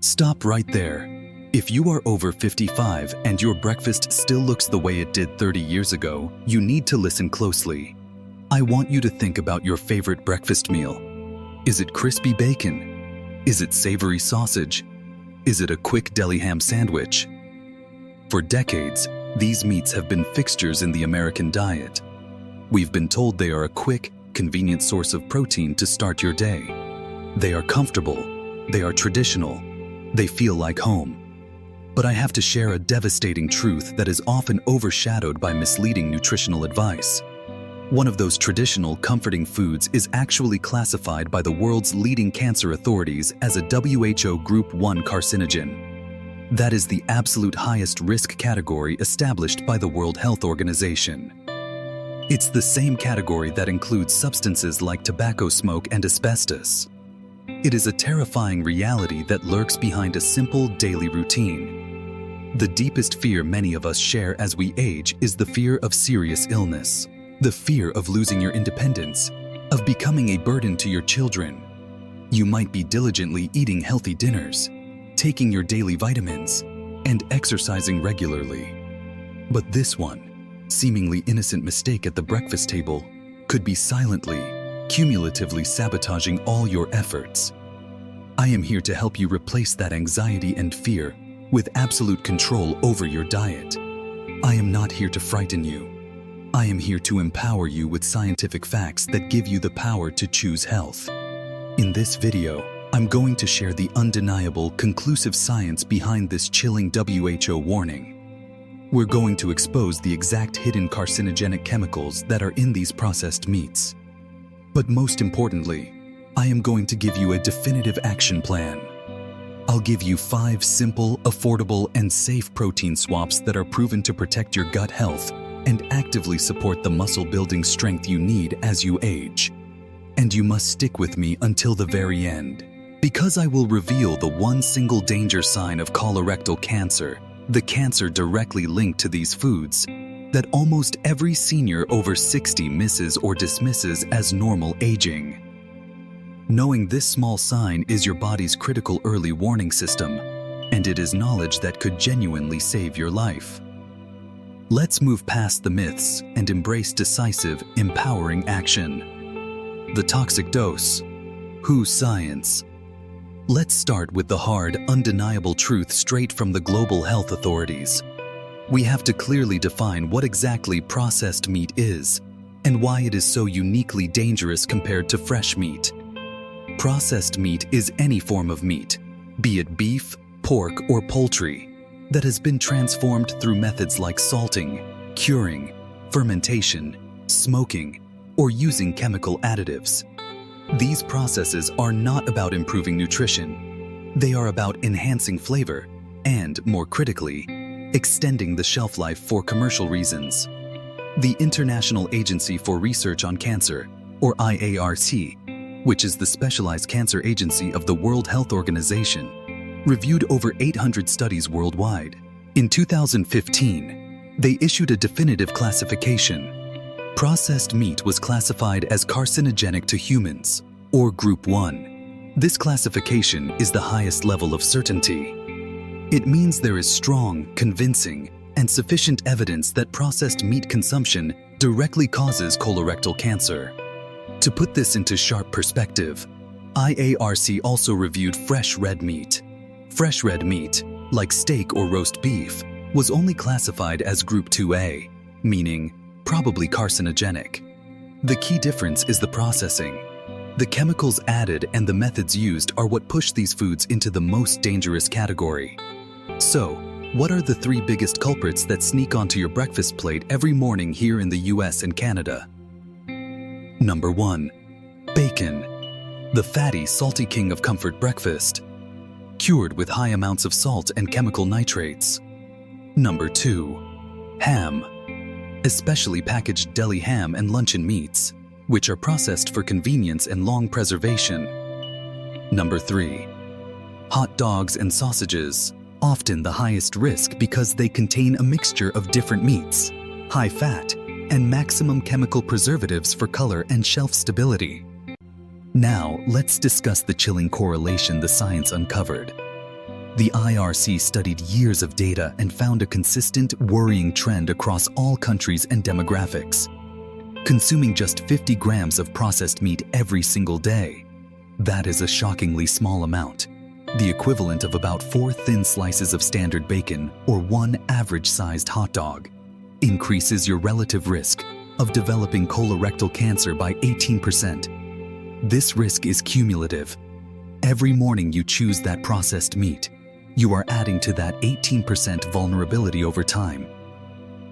Stop right there. If you are over 55 and your breakfast still looks the way it did 30 years ago, you need to listen closely. I want you to think about your favorite breakfast meal. Is it crispy bacon? Is it savory sausage? Is it a quick deli ham sandwich? For decades, these meats have been fixtures in the American diet. We've been told they are a quick, convenient source of protein to start your day. They are comfortable. They are traditional. They feel like home. But I have to share a devastating truth that is often overshadowed by misleading nutritional advice. One of those traditional, comforting foods is actually classified by the world's leading cancer authorities as a WHO Group 1 carcinogen. That is the absolute highest risk category established by the World Health Organization. It's the same category that includes substances like tobacco smoke and asbestos. It is a terrifying reality that lurks behind a simple daily routine. The deepest fear many of us share as we age is the fear of serious illness, the fear of losing your independence, of becoming a burden to your children. You might be diligently eating healthy dinners, taking your daily vitamins, and exercising regularly. But this one, seemingly innocent mistake at the breakfast table could be silently, cumulatively sabotaging all your efforts. I am here to help you replace that anxiety and fear with absolute control over your diet. I am not here to frighten you. I am here to empower you with scientific facts that give you the power to choose health. In this video, I'm going to share the undeniable, conclusive science behind this chilling WHO warning. We're going to expose the exact hidden carcinogenic chemicals that are in these processed meats. But most importantly, I am going to give you a definitive action plan. I'll give you 5 simple, affordable, and safe protein swaps that are proven to protect your gut health and actively support the muscle-building strength you need as you age. And you must stick with me until the very end, because I will reveal the one single danger sign of colorectal cancer, the cancer directly linked to these foods, that almost every senior over 60 misses or dismisses as normal aging. Knowing this small sign is your body's critical early warning system, and it is knowledge that could genuinely save your life. Let's move past the myths and embrace decisive, empowering action. The toxic dose. Whose science? Let's start with the hard, undeniable truth straight from the global health authorities. We have to clearly define what exactly processed meat is and why it is so uniquely dangerous compared to fresh meat. Processed meat is any form of meat, be it beef, pork, or poultry, that has been transformed through methods like salting, curing, fermentation, smoking, or using chemical additives. These processes are not about improving nutrition. They are about enhancing flavor and, more critically, extending the shelf life for commercial reasons. The International Agency for Research on Cancer, or IARC, which is the specialized cancer agency of the World Health Organization, reviewed over 800 studies worldwide. In 2015, they issued a definitive classification. Processed meat was classified as carcinogenic to humans, or Group 1. This classification is the highest level of certainty. It means there is strong, convincing, and sufficient evidence that processed meat consumption directly causes colorectal cancer. To put this into sharp perspective, IARC also reviewed fresh red meat. Fresh red meat, like steak or roast beef, was only classified as Group 2A, meaning probably carcinogenic. The key difference is the processing. The chemicals added and the methods used are what push these foods into the most dangerous category. So, what are the 3 biggest culprits that sneak onto your breakfast plate every morning here in the US and Canada? Number 1. Bacon. The fatty, salty king of comfort breakfast. Cured with high amounts of salt and chemical nitrates. Number 2. Ham. Especially packaged deli ham and luncheon meats, which are processed for convenience and long preservation. Number 3. Hot dogs and sausages, often the highest risk because they contain a mixture of different meats, high fat, and maximum chemical preservatives for color and shelf stability. Now, let's discuss the chilling correlation the science uncovered. The IRC studied years of data and found a consistent, worrying trend across all countries and demographics. Consuming just 50 grams of processed meat every single day. That is a shockingly small amount, the equivalent of about 4 thin slices of standard bacon or 1 average-sized hot dog. Increases your relative risk of developing colorectal cancer by 18%. This risk is cumulative. Every morning you choose that processed meat, you are adding to that 18% vulnerability over time.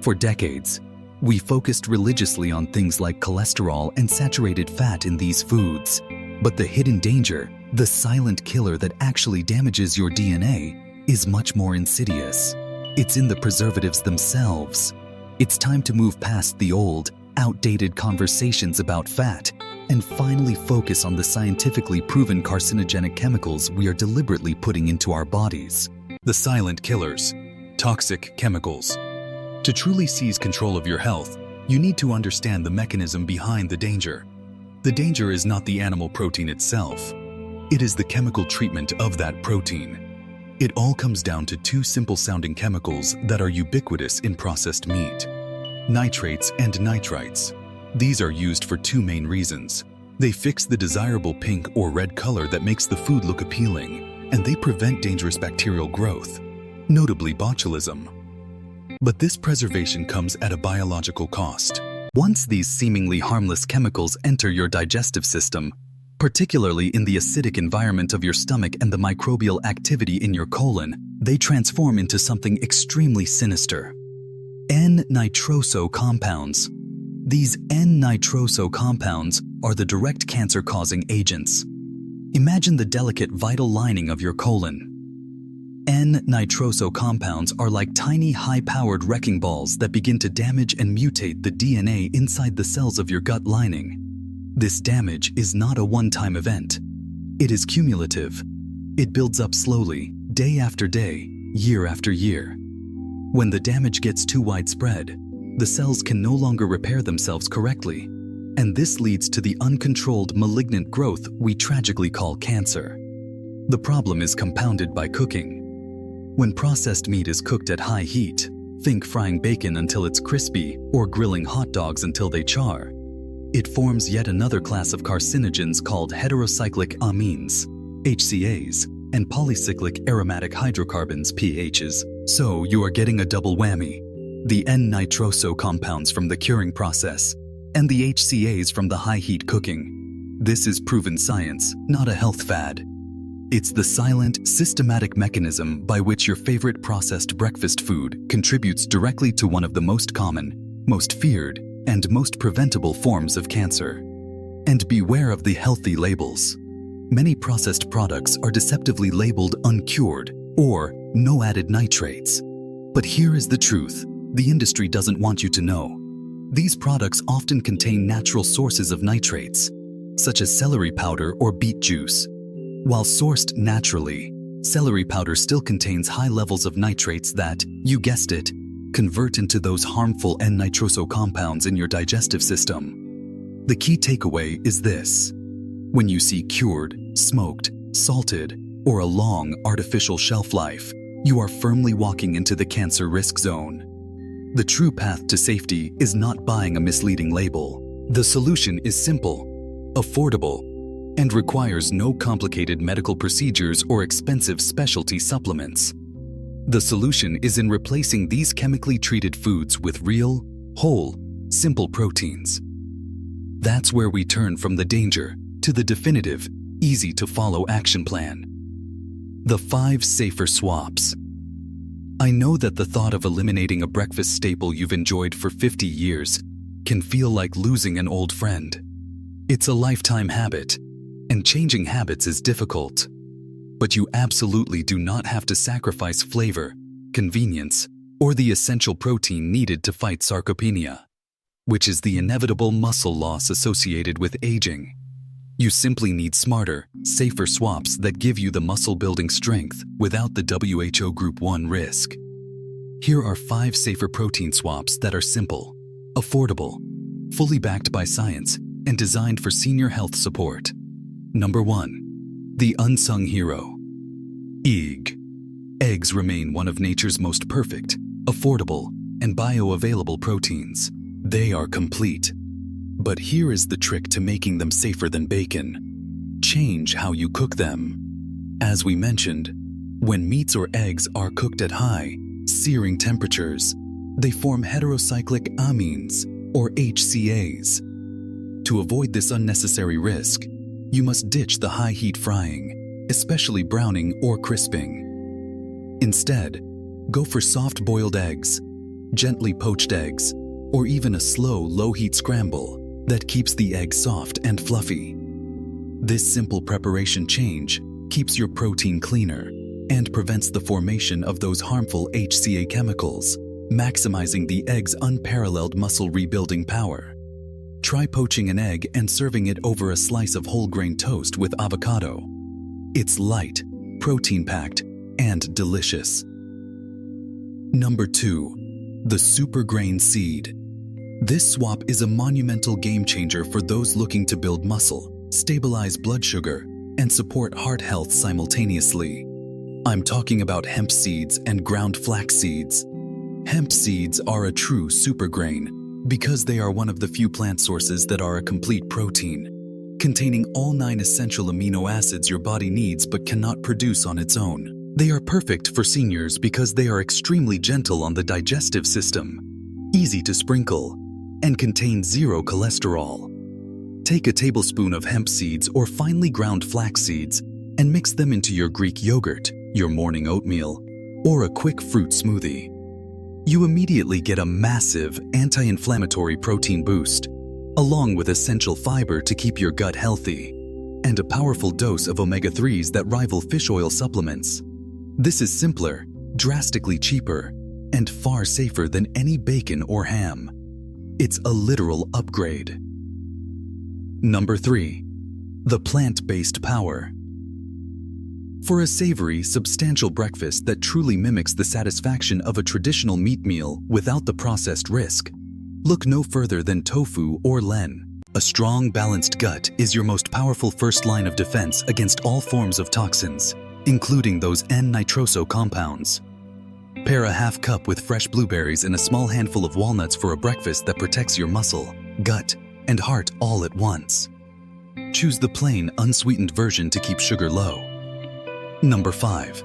For decades, we focused religiously on things like cholesterol and saturated fat in these foods. But the hidden danger, the silent killer that actually damages your DNA, is much more insidious. It's in the preservatives themselves. It's time to move past the old, outdated conversations about fat and finally focus on the scientifically proven carcinogenic chemicals we are deliberately putting into our bodies. The silent killers, toxic chemicals. To truly seize control of your health, you need to understand the mechanism behind the danger. The danger is not the animal protein itself. It is the chemical treatment of that protein. It all comes down to 2 simple-sounding chemicals that are ubiquitous in processed meat: nitrates and nitrites. These are used for 2 main reasons. They fix the desirable pink or red color that makes the food look appealing, and they prevent dangerous bacterial growth, notably botulism. But this preservation comes at a biological cost. Once these seemingly harmless chemicals enter your digestive system, particularly in the acidic environment of your stomach and the microbial activity in your colon, they transform into something extremely sinister: N-nitroso compounds. These N-nitroso compounds are the direct cancer-causing agents. Imagine the delicate vital lining of your colon. N-nitroso compounds are like tiny, high-powered wrecking balls that begin to damage and mutate the DNA inside the cells of your gut lining. This damage is not a one-time event. It is cumulative. It builds up slowly, day after day, year after year. When the damage gets too widespread, the cells can no longer repair themselves correctly, and this leads to the uncontrolled malignant growth we tragically call cancer. The problem is compounded by cooking. When processed meat is cooked at high heat, think frying bacon until it's crispy or grilling hot dogs until they char, it forms yet another class of carcinogens called heterocyclic amines, HCAs, and polycyclic aromatic hydrocarbons, PHs. So you are getting a double whammy: the N-nitroso compounds from the curing process and the HCAs from the high heat cooking. This is proven science, not a health fad. It's the silent, systematic mechanism by which your favorite processed breakfast food contributes directly to one of the most common, most feared, and most preventable forms of cancer. And beware of the healthy labels. Many processed products are deceptively labeled uncured or no added nitrates. But here is the truth the industry doesn't want you to know. These products often contain natural sources of nitrates, such as celery powder or beet juice. While sourced naturally, celery powder still contains high levels of nitrates that, you guessed it, convert into those harmful N-nitroso compounds in your digestive system. The key takeaway is this: when you see cured, smoked, salted, or a long artificial shelf life, you are firmly walking into the cancer risk zone. The true path to safety is not buying a misleading label. The solution is simple, affordable, and requires no complicated medical procedures or expensive specialty supplements. The solution is in replacing these chemically treated foods with real, whole, simple proteins. That's where we turn from the danger to the definitive, easy-to-follow action plan. The 5 safer swaps. I know that the thought of eliminating a breakfast staple you've enjoyed for 50 years can feel like losing an old friend. It's a lifetime habit, and changing habits is difficult. But you absolutely do not have to sacrifice flavor, convenience, or the essential protein needed to fight sarcopenia, which is the inevitable muscle loss associated with aging. You simply need smarter, safer swaps that give you the muscle-building strength without the WHO Group 1 risk. Here are 5 safer protein swaps that are simple, affordable, fully backed by science, and designed for senior health support. Number 1. The unsung hero. EG. Eggs remain one of nature's most perfect, affordable, and bioavailable proteins. They are complete. But here is the trick to making them safer than bacon. Change how you cook them. As we mentioned, when meats or eggs are cooked at high, searing temperatures, they form heterocyclic amines, or HCAs. To avoid this unnecessary risk, you must ditch the high heat frying, especially browning or crisping. Instead, go for soft-boiled eggs, gently poached eggs, or even a slow, low-heat scramble that keeps the egg soft and fluffy. This simple preparation change keeps your protein cleaner and prevents the formation of those harmful HCA chemicals, maximizing the egg's unparalleled muscle rebuilding power. Try poaching an egg and serving it over a slice of whole grain toast with avocado. It's light, protein-packed, and delicious. Number 2. The super grain seed. This swap is a monumental game changer for those looking to build muscle, stabilize blood sugar, and support heart health simultaneously. I'm talking about hemp seeds and ground flax seeds. Hemp seeds are a true super grain because they are one of the few plant sources that are a complete protein, containing all 9 essential amino acids your body needs but cannot produce on its own. They are perfect for seniors because they are extremely gentle on the digestive system, easy to sprinkle, and contain 0 cholesterol. Take a tablespoon of hemp seeds or finely ground flax seeds and mix them into your Greek yogurt, your morning oatmeal, or a quick fruit smoothie. You immediately get a massive anti-inflammatory protein boost, along with essential fiber to keep your gut healthy, and a powerful dose of omega-3s that rival fish oil supplements. This is simpler, drastically cheaper, and far safer than any bacon or ham. It's a literal upgrade. Number 3. The plant-based power. For a savory, substantial breakfast that truly mimics the satisfaction of a traditional meat meal without the processed risk, look no further than tofu or len. A strong, balanced gut is your most powerful first line of defense against all forms of toxins, including those N-nitroso compounds. Pair a half cup with fresh blueberries and a small handful of walnuts for a breakfast that protects your muscle, gut, and heart all at once. Choose the plain, unsweetened version to keep sugar low. Number 5.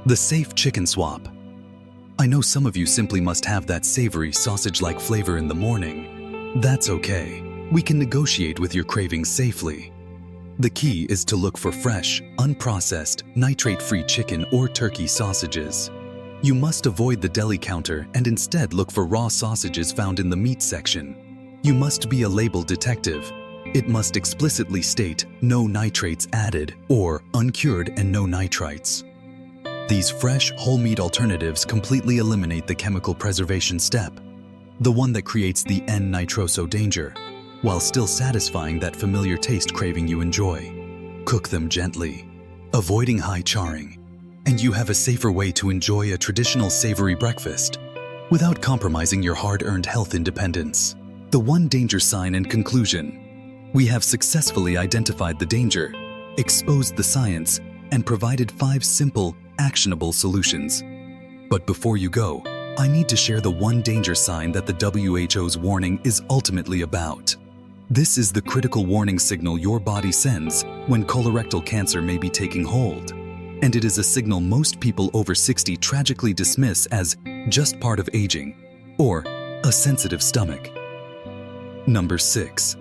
The safe chicken swap. I know some of you simply must have that savory, sausage-like flavor in the morning. That's okay. We can negotiate with your cravings safely. The key is to look for fresh, unprocessed, nitrate-free chicken or turkey sausages. You must avoid the deli counter and instead look for raw sausages found in the meat section. You must be a label detective. It must explicitly state no nitrates added or uncured and no nitrites. These fresh, whole meat alternatives completely eliminate the chemical preservation step, the one that creates the N-nitroso danger, while still satisfying that familiar taste craving you enjoy. Cook them gently, avoiding high charring, and you have a safer way to enjoy a traditional savory breakfast without compromising your hard-earned health independence. The one danger sign and conclusion. We have successfully identified the danger, exposed the science, and provided 5 simple, actionable solutions. But before you go, I need to share the one danger sign that the WHO's warning is ultimately about. This is the critical warning signal your body sends when colorectal cancer may be taking hold, and it is a signal most people over 60 tragically dismiss as just part of aging or a sensitive stomach. Number 6.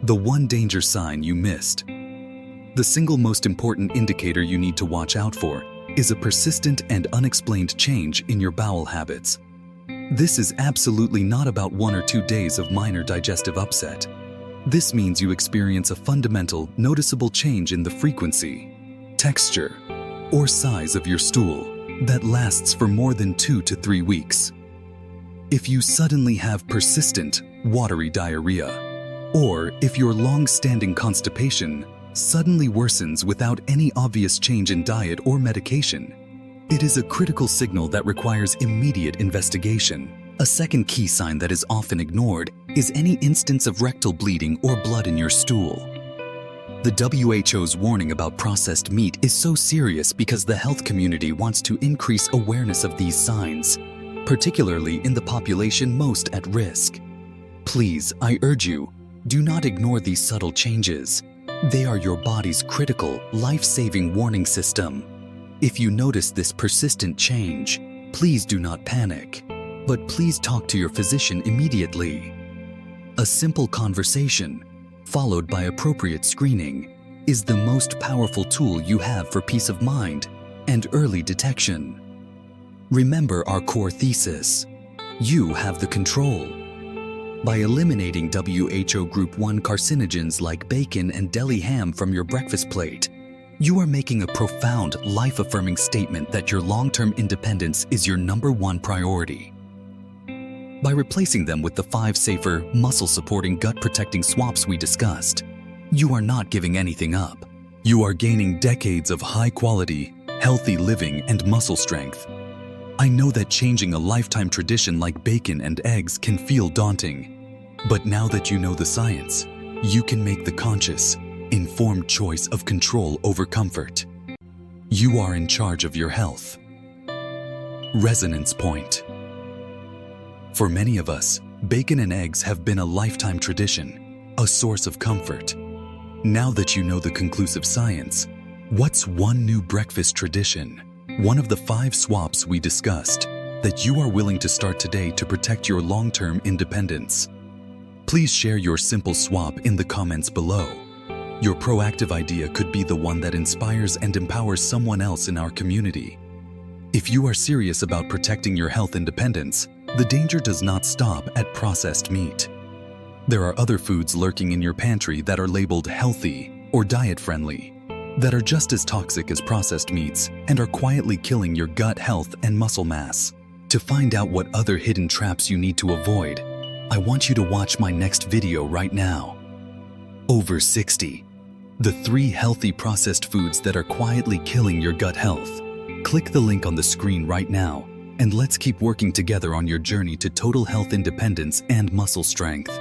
The one danger sign you missed. The single most important indicator you need to watch out for is a persistent and unexplained change in your bowel habits. This is absolutely not about 1 or 2 days of minor digestive upset. This means you experience a fundamental, noticeable change in the frequency, texture, or size of your stool that lasts for more than 2 to 3 weeks. If you suddenly have persistent, watery diarrhea, or if your long-standing constipation suddenly worsens without any obvious change in diet or medication, it is a critical signal that requires immediate investigation. A second key sign that is often ignored is any instance of rectal bleeding or blood in your stool. The WHO's warning about processed meat is so serious because the health community wants to increase awareness of these signs, particularly in the population most at risk. Please, I urge you, do not ignore these subtle changes. They are your body's critical, life-saving warning system. If you notice this persistent change, please do not panic, but please talk to your physician immediately. A simple conversation, followed by appropriate screening, is the most powerful tool you have for peace of mind and early detection. Remember our core thesis: you have the control. By eliminating WHO Group 1 carcinogens like bacon and deli ham from your breakfast plate, you are making a profound, life-affirming statement that your long-term independence is your #1 priority. By replacing them with the 5 safer, muscle-supporting, gut-protecting swaps we discussed, you are not giving anything up. You are gaining decades of high-quality, healthy living and muscle strength. I know that changing a lifetime tradition like bacon and eggs can feel daunting. But now that you know the science, you can make the conscious, informed choice of control over comfort. You are in charge of your health. Resonance point. For many of us, bacon and eggs have been a lifetime tradition, a source of comfort. Now that you know the conclusive science, what's one new breakfast tradition, one of the 5 swaps we discussed, that you are willing to start today to protect your long-term independence? Please share your simple swap in the comments below. Your proactive idea could be the one that inspires and empowers someone else in our community. If you are serious about protecting your health independence, the danger does not stop at processed meat. There are other foods lurking in your pantry that are labeled healthy or diet-friendly, that are just as toxic as processed meats and are quietly killing your gut health and muscle mass. To find out what other hidden traps you need to avoid, I want you to watch my next video right now. Over 60. The 3 healthy processed foods that are quietly killing your gut health. Click the link on the screen right now, and let's keep working together on your journey to total health independence and muscle strength.